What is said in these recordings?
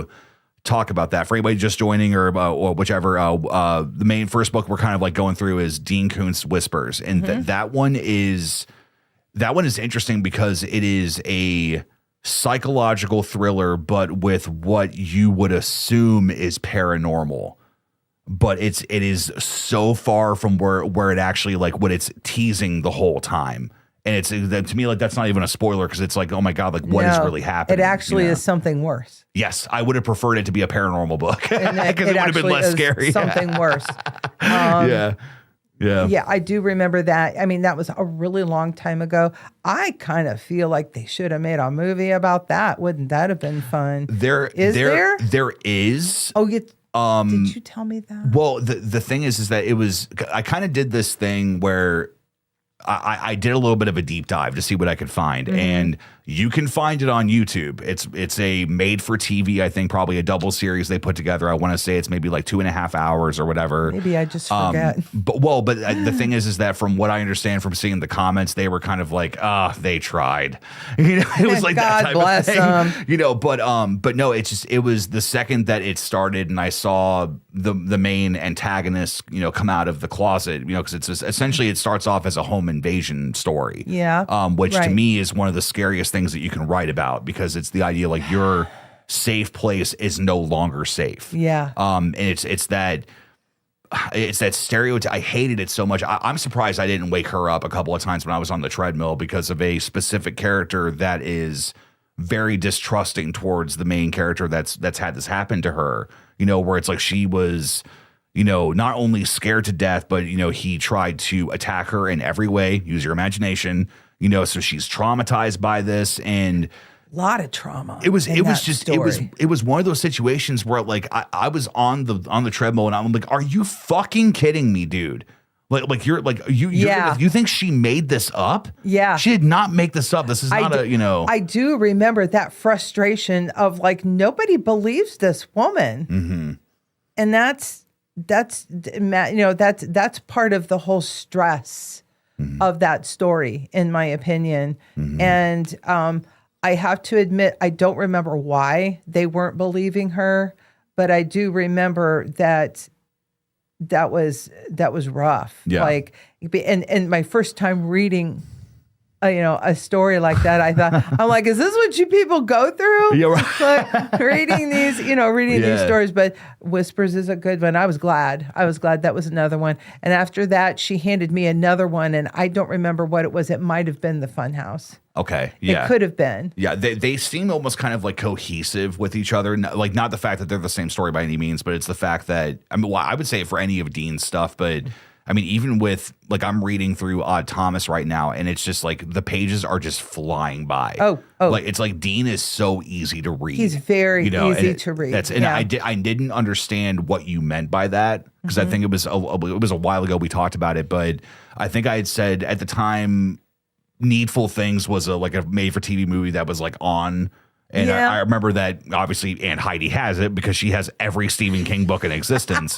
to talk about that for anybody just joining or whichever. The main first book we're kind of like going through is Dean Koontz Whispers, and that one is interesting because it is a psychological thriller, but with what you would assume is paranormal. But it is so far from where it actually like what it's teasing the whole time. And it's to me like that's not even a spoiler because it's like, oh my God, like what is really happening? It actually is something worse. Yes, I would have preferred it to be a paranormal book because it would have been less scary. Something worse. Yeah. Yeah, I do remember that. I mean, that was a really long time ago. I kind of feel like they should have made a movie about that. Wouldn't that have been fun? There is. Oh, did you tell me that? Well, the thing is that I kind of did this thing where I did a little bit of a deep dive to see what I could find, and you can find it on YouTube. It's a made for TV, I think, probably a double series they put together. I want to say it's maybe like 2.5 hours or whatever. Maybe I just forget. But the thing is that from what I understand from seeing the comments, they were kind of like, they tried. It was like God that type bless of thing. them. But no, it was the second that it started, and I saw the main antagonist, come out of the closet, because it's essentially it starts off as a home invasion story. Yeah. Which to me is one of the scariest things that you can write about because it's the idea like your safe place is no longer safe. Yeah. And it's that stereotype. I hated it so much. I'm surprised I didn't wake her up a couple of times when I was on the treadmill because of a specific character that is very distrusting towards the main character that's had this happen to her, where it's like she was, not only scared to death, but, he tried to attack her in every way. Use your imagination, so she's traumatized by this and a lot of trauma. It was one of those situations where like I was on the treadmill and I'm like, are you fucking kidding me, dude? You think she made this up? Yeah. She did not make this up. This is not I do remember that frustration of like, nobody believes this woman. Mm-hmm. And that's part of the whole stress of that story, in my opinion. Mm-hmm. And, I have to admit, I don't remember why they weren't believing her, but I do remember that was rough. Yeah. Like, and my first time reading, a story like that, I thought, I'm like, is this what you people go through? Yeah, right. Like, reading these stories, but Whispers is a good one. I was glad that was another one. And after that, she handed me another one, and I don't remember what it was. It might have been The Funhouse. Okay. Yeah. It could have been. Yeah. They seem almost kind of like cohesive with each other. Like not the fact that they're the same story by any means, but it's the fact that, I would say it for any of Dean's stuff, but even with like, I'm reading through Odd Thomas right now, and it's just like the pages are just flying by. Oh. Like it's like Dean is so easy to read. He's very easy to read. I didn't understand what you meant by that because I think it was a while ago we talked about it, but I think I had said at the time, Needful Things was a made-for-TV movie that was like on, and I remember that obviously Aunt Heidi has it because she has every Stephen King book in existence,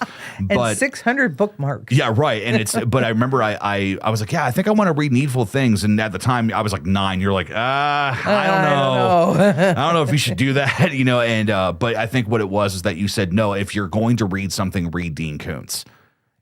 and 600 bookmarks. Yeah, right. And but I remember I was like, I think I want to read Needful Things, and at the time I was like 9. You're like, I don't know, I don't know if you should do that, And but I think what it was is that you said no, if you're going to read something, read Dean Koontz.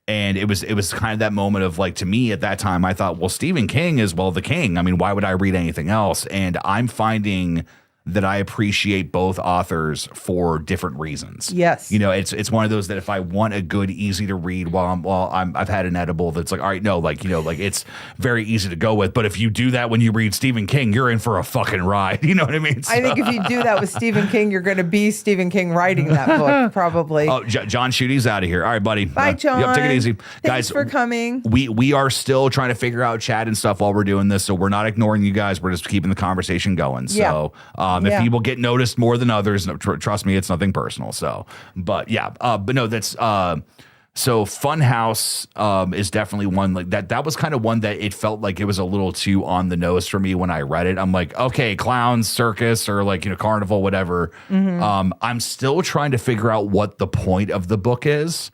And it was kind of that moment of like, to me at that time, I thought, well, Stephen King is, the king. Why would I read anything else? And I'm finding that I appreciate both authors for different reasons. Yes. It's one of those that if I want a good, easy to read while I've had an edible that's like, all right, no, it's very easy to go with. But if you do that when you read Stephen King, you're in for a fucking ride. You know what I mean? I think if you do that with Stephen King, you're going to be Stephen King writing that book, probably. Oh, John Schuette's out of here. All right, buddy. Bye, John. Yep, take it easy. Thanks guys, for coming. We are still trying to figure out chat and stuff while we're doing this. So we're not ignoring you guys. We're just keeping the conversation going. So if people get noticed more than others, trust me, it's nothing personal. So, but no, that's so Funhouse is definitely one like that. That was kind of one that it felt like it was a little too on the nose for me when I read it. I'm like, okay, clowns, circus, or carnival, whatever. Mm-hmm. I'm still trying to figure out what the point of the book is.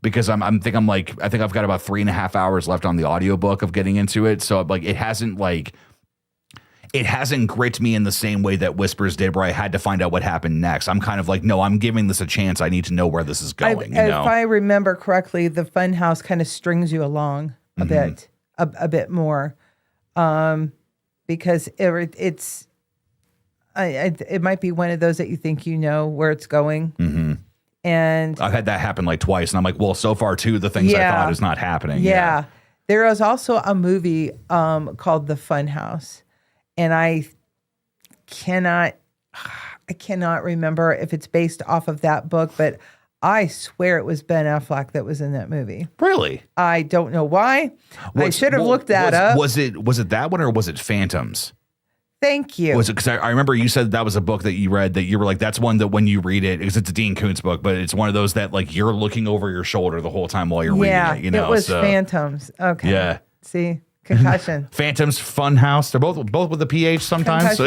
Because I think I've got about 3.5 hours left on the audiobook of getting into it. So it hasn't it hasn't gripped me in the same way that Whispers did, where I had to find out what happened next. I'm kind of like, no, I'm giving this a chance. I need to know where this is going. If I remember correctly, the Funhouse kind of strings you along a bit, a bit more, because it might be one of those that you think you know where it's going. Mm-hmm. And I've had that happen like twice, and I'm like, well, so far too, the things I thought is not happening. Yeah. There is also a movie called The Funhouse, and I cannot remember if it's based off of that book, but I swear it was Ben Affleck that was in that movie. Really? I don't know why. I should have looked that up. Was it that one, or was it Phantoms? Thank you. Was it, because I remember you said that was a book that you read that you were like, that's one that when you read it, because it's a Dean Koontz book, but it's one of those that like you're looking over your shoulder the whole time while you're reading it. You know, it was Phantoms. Okay. Yeah. See, concussion. Phantoms, Funhouse. They're both with a PH sometimes.